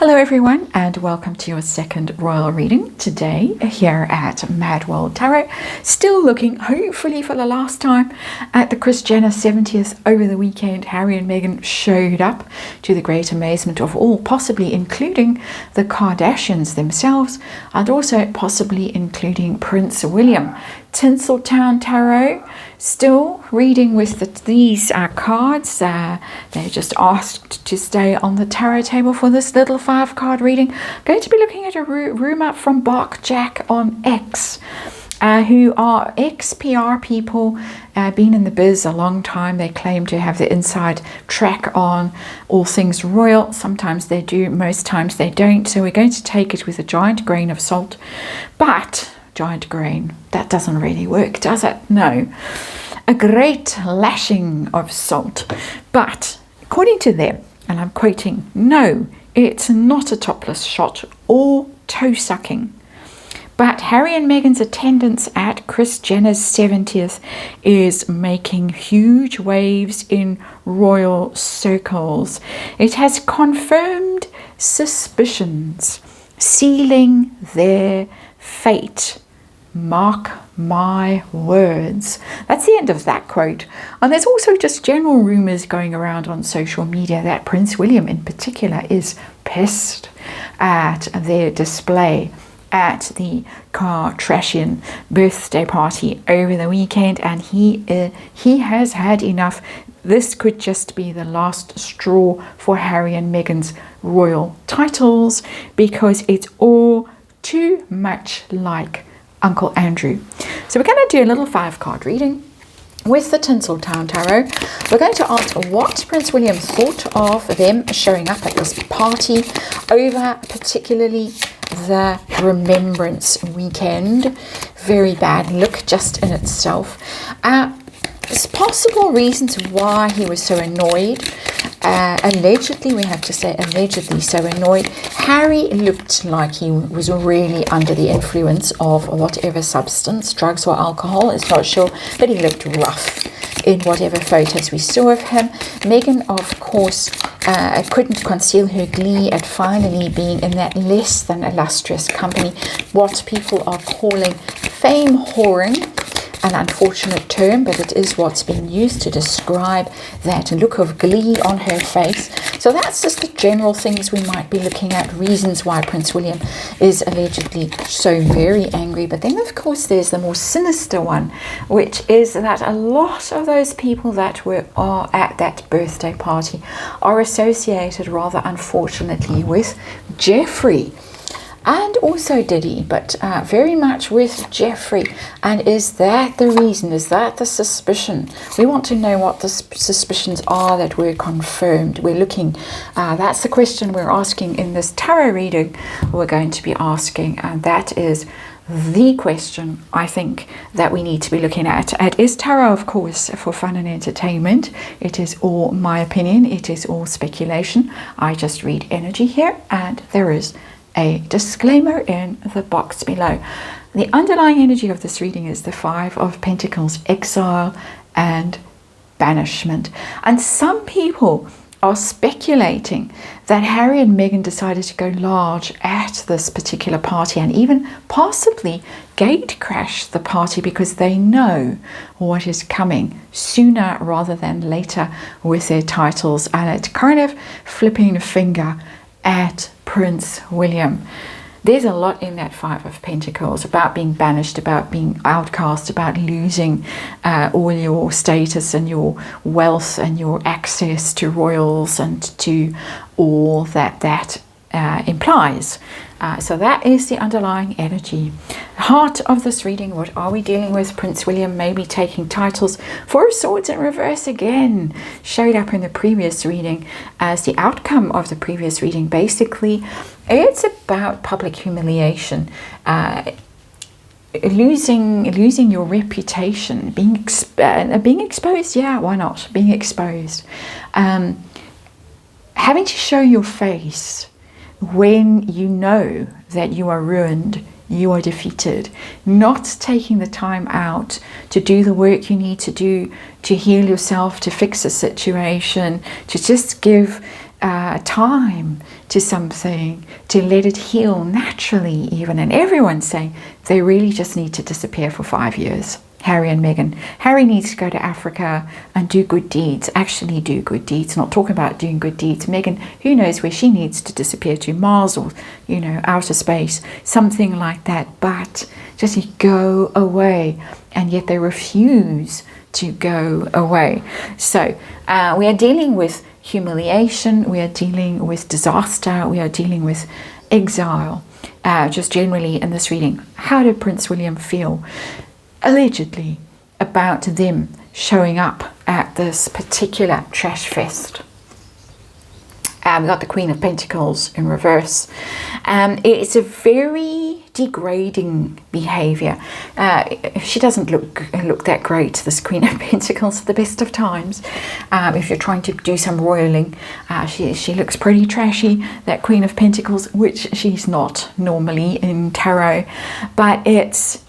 Hello everyone, and welcome to your second royal reading today here at MadWorldTarot. Still looking, hopefully for the last time, at the Kris Jenner 70th over the weekend. Harry and Meghan showed up to the great amazement of all, possibly including the Kartrashians themselves, and also possibly including Prince William. Tinseltown Tarot, still reading with these cards. They're just asked to stay on the tarot table for this little 5-card reading. Going to be looking at a rumour from Bark Jack on X, who are ex-PR people, been in the biz a long time. They claim to have the inside track on all things royal. Sometimes they do, most times they don't. So we're going to take it with a giant grain of salt. But giant grain, that doesn't really work, does it? No. A great lashing of salt. But according to them, and I'm quoting, no, it's not a topless shot or toe sucking. But Harry and Meghan's attendance at Kris Jenner's 70th is making huge waves in royal circles. It has confirmed suspicions, sealing their fate. Mark my words. That's the end of that quote. And there's also just general rumours going around on social media that Prince William in particular is pissed at their display at the Kartrashian birthday party over the weekend, and he has had enough. This could just be the last straw for Harry and Meghan's royal titles, because it's all too much like Uncle Andrew. So we're going to do a little 5-card reading with the Tinseltown Tarot. We're going to ask what Prince William thought of them showing up at this party over particularly the Remembrance weekend. Very bad look just in itself. There's possible reasons why he was so annoyed. Allegedly, we have to say allegedly so annoyed. Harry looked like he was really under the influence of whatever substance, drugs or alcohol, it's not sure, but he looked rough in whatever photos we saw of him. Meghan, of course, couldn't conceal her glee at finally being in that less than illustrious company, what people are calling fame whoring. An unfortunate term, but it is what's been used to describe that look of glee on her face. So that's just the general things we might be looking at, reasons why Prince William is allegedly so very angry. But then, of course, there's the more sinister one, which is that a lot of those people that are at that birthday party are associated, rather unfortunately, with Jeffrey. And also Diddy, but very much with Jeffrey. And is that the reason? Is that the suspicion? We want to know what the suspicions are that were confirmed. We're looking, that's the question we're asking in this tarot reading. We're going to be asking, and that is the question I think that we need to be looking at. It is tarot, of course, for fun and entertainment. It is all my opinion. It is all speculation. I just read energy here, and there is a disclaimer in the box below. The underlying energy of this reading is the 5 of Pentacles, exile and banishment. And some people are speculating that Harry and Meghan decided to go large at this particular party and even possibly gate crash the party because they know what is coming sooner rather than later with their titles, and it's kind of flipping the finger at Prince William. There's a lot in that 5 of Pentacles about being banished, about being outcast, about losing all your status and your wealth and your access to royals and to all that implies. So that is the underlying energy. Heart of this reading, what are we dealing with? Prince William maybe taking titles. 4 of Swords in reverse again showed up in the previous reading as the outcome of the previous reading. Basically, it's about public humiliation, losing your reputation, being exposed. Yeah, why not? Being exposed, having to show your face when you know that you are ruined, you are defeated, not taking the time out to do the work you need to do to heal yourself, to fix a situation, to just give time to something, to let it heal naturally even. And everyone's saying they really just need to disappear for 5 years. Harry and Meghan. Harry needs to go to Africa and do good deeds, actually do good deeds, not talking about doing good deeds. Meghan, who knows where she needs to disappear to, Mars or, outer space, something like that, but just go away. And yet they refuse to go away. So we are dealing with humiliation, we are dealing with disaster, we are dealing with exile. Just generally in this reading, how did Prince William feel, allegedly, about them showing up at this particular trash fest? We got the Queen of Pentacles in reverse. It's a very degrading behavior. She doesn't look that great, this Queen of Pentacles, at the best of times. If you're trying to do some royaling, she looks pretty trashy, that Queen of Pentacles, which she's not normally in tarot. But it's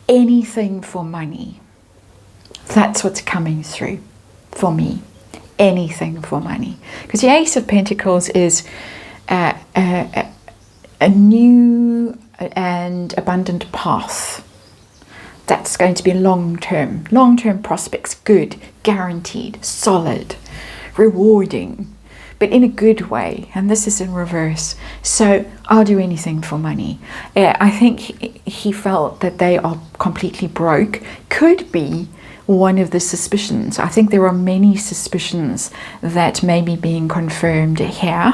anything for money. That's what's coming through for me. Anything for money, because the Ace of Pentacles is a new and abundant path that's going to be long-term prospects, good, guaranteed, solid, rewarding, but in a good way. And this is in reverse. So I'll do anything for money. I think he felt that they are completely broke. Could be one of the suspicions. I think there are many suspicions that may be being confirmed here.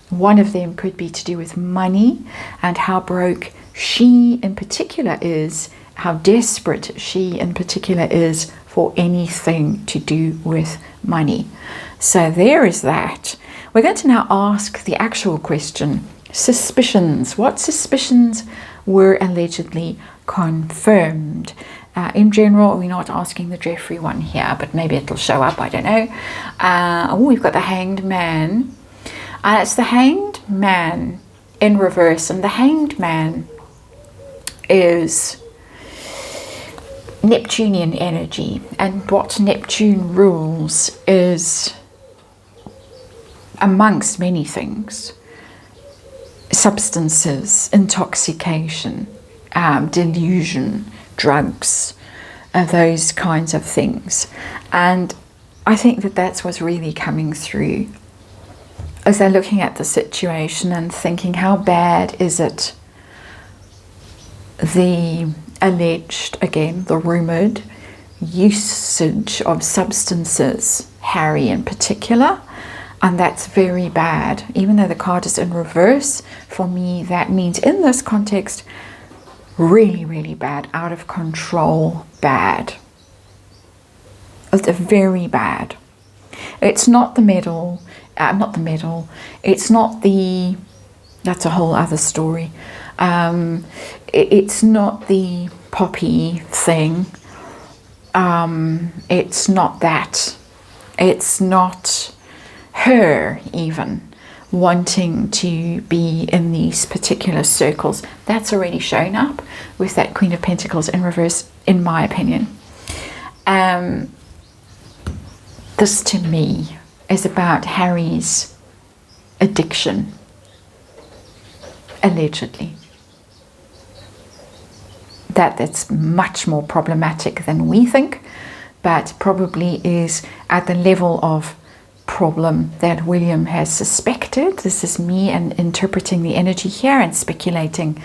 One of them could be to do with money and how broke she in particular is, how desperate she in particular is for anything to do with money. So there is that. We're going to now ask the actual question, suspicions. What suspicions were allegedly confirmed? In general, we're not asking the Jeffrey one here, but maybe it'll show up, I don't know. We've got the Hanged Man. It's the Hanged Man in reverse, and the Hanged Man is Neptunian energy, and what Neptune rules is, amongst many things, substances, intoxication, delusion, drugs, those kinds of things. And I think that that's what's really coming through as they're looking at the situation and thinking, how bad is it? The alleged, again, the rumoured usage of substances, Harry in particular, and that's very bad. Even though the card is in reverse, for me that means in this context, really, really bad, out of control, bad. It's very bad. It's not the medal, it's not the, that's a whole other story. It's not the poppy thing. It's not that. It's not her even wanting to be in these particular circles. That's already shown up with that Queen of Pentacles in reverse, in my opinion. This to me is about Harry's addiction, allegedly. That's much more problematic than we think, but probably is at the level of problem that William has suspected. This is me and interpreting the energy here and speculating.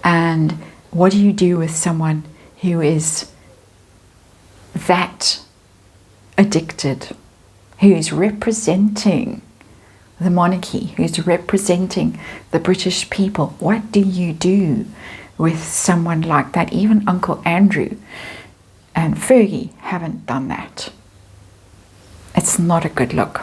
And what do you do with someone who is that addicted, who is representing the monarchy, who's representing the British people? What do you do with someone like that? Even Uncle Andrew and Fergie haven't done that. It's not a good look.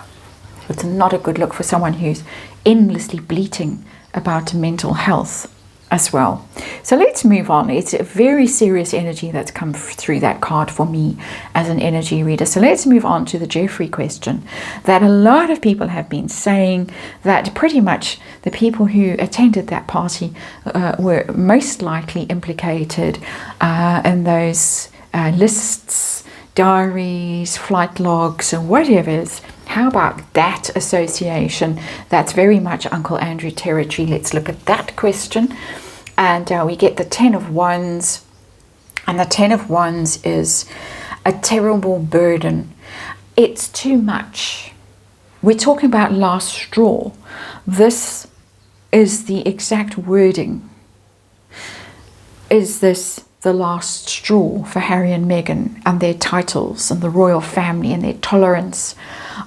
It's not a good look for someone who's endlessly bleating about mental health as well. So let's move on. It's a very serious energy that's come through that card for me as an energy reader. So let's move on to the Jeffrey question that a lot of people have been saying, that pretty much the people who attended that party were most likely implicated in those lists, diaries, flight logs, and whatever How about that association? That's very much Uncle Andrew territory. Let's look at that question. And we get the 10 of Wands. And the 10 of Wands is a terrible burden. It's too much. We're talking about last straw. This is the exact wording. Is this the last straw for Harry and Meghan and their titles and the royal family and their tolerance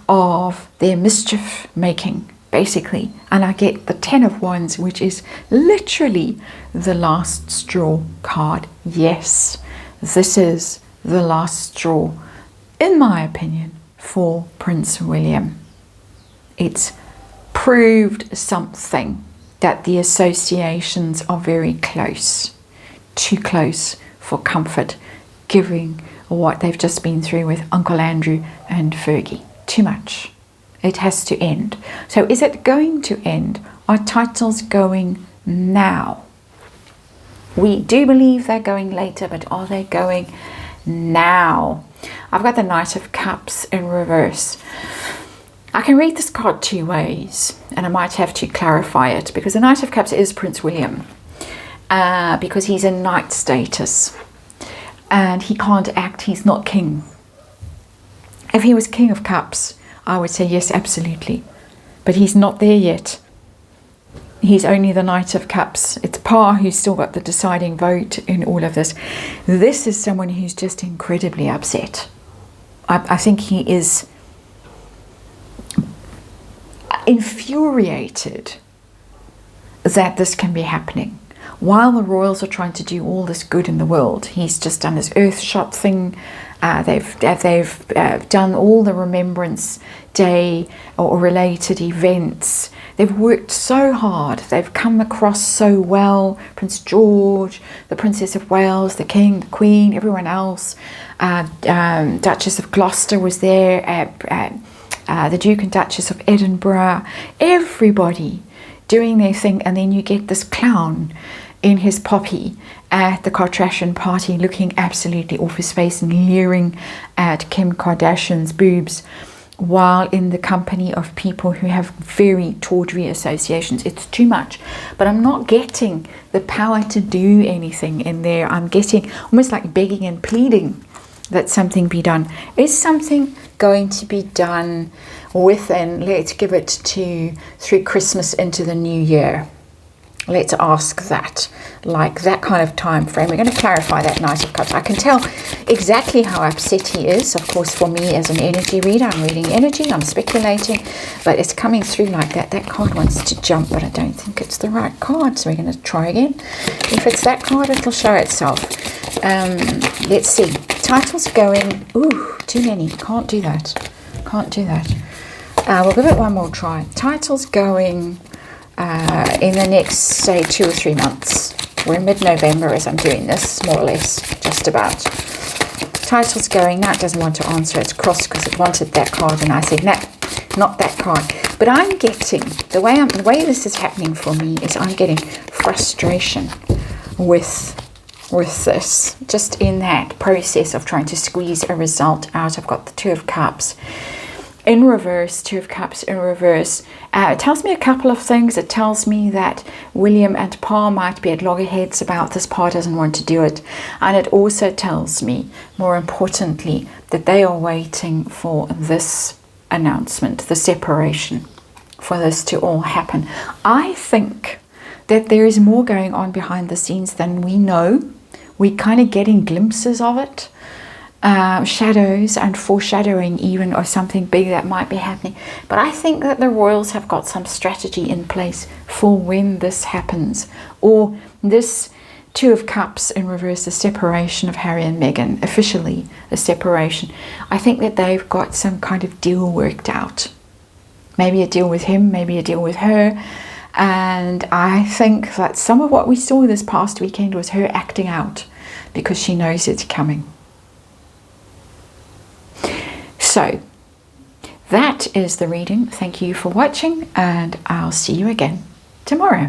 of their mischief making, basically? And I get the 10 of Wands, which is literally the last straw card. Yes, this is the last straw, in my opinion, for Prince William. It's proved something, that the associations are very close. Too close for comfort, given what they've just been through with Uncle Andrew and Fergie. Too much. It has to end. So is it going to end? Are titles going now? We do believe they're going later, but are they going now? I've got the Knight of Cups in reverse. I can read this card two ways, and I might have to clarify it, because the Knight of Cups is Prince William. Because he's in knight status and he can't act, he's not king. If he was King of Cups, I would say yes, absolutely. But he's not there yet. He's only the Knight of Cups. It's Pa who's still got the deciding vote in all of this. This is someone who's just incredibly upset. I think he is infuriated that this can be happening. While the royals are trying to do all this good in the world, he's just done his Earthshot thing. They've done all the Remembrance Day or related events. They've worked so hard. They've come across so well. Prince George, the Princess of Wales, the King, the Queen, everyone else. Duchess of Gloucester was there. The Duke and Duchess of Edinburgh. Everybody doing their thing, and then you get this clown in his poppy at the Kartrashian party looking absolutely off his face and leering at Kim Kardashian's boobs while in the company of people who have very tawdry associations. It's too much. But I'm not getting the power to do anything in there. I'm getting almost like begging and pleading that something be done. Is something going to be done within, let's give it to through Christmas into the new year? Let's ask that, like that kind of time frame. We're going to clarify that Knight of Cups. I can tell exactly how upset he is. Of course, for me as an energy reader, I'm reading energy, I'm speculating, but it's coming through like that. That card wants to jump, but I don't think it's the right card, so we're going to try again. If it's that card, it'll show itself. Let's see. Titles going. Ooh, too many. Can't do that. Can't do that. We'll give it one more try. Titles going in the next, say, 2 or 3 months. We're in mid-November as I'm doing this, more or less, just about. Titles going. That doesn't want to answer. It's crossed because it wanted that card, and I said, no, not that card. But I'm getting, the way this is happening for me is I'm getting frustration with this, just in that process of trying to squeeze a result out. I've got the Two of Cups in reverse, Two of Cups in reverse. It tells me a couple of things. It tells me that William and Pa might be at loggerheads about this. Pa doesn't want to do it. And it also tells me, more importantly, that they are waiting for this announcement, the separation, for this to all happen. I think that there is more going on behind the scenes than we know. We're kind of getting glimpses of it. Shadows and foreshadowing even of something big that might be happening. But I think that the royals have got some strategy in place for when this happens, or this Two of Cups in reverse, the separation of Harry and Meghan, officially a separation. I think that they've got some kind of deal worked out. Maybe a deal with him, maybe a deal with her. And I think that some of what we saw this past weekend was her acting out because she knows it's coming. So that is the reading. Thank you for watching, and I'll see you again tomorrow.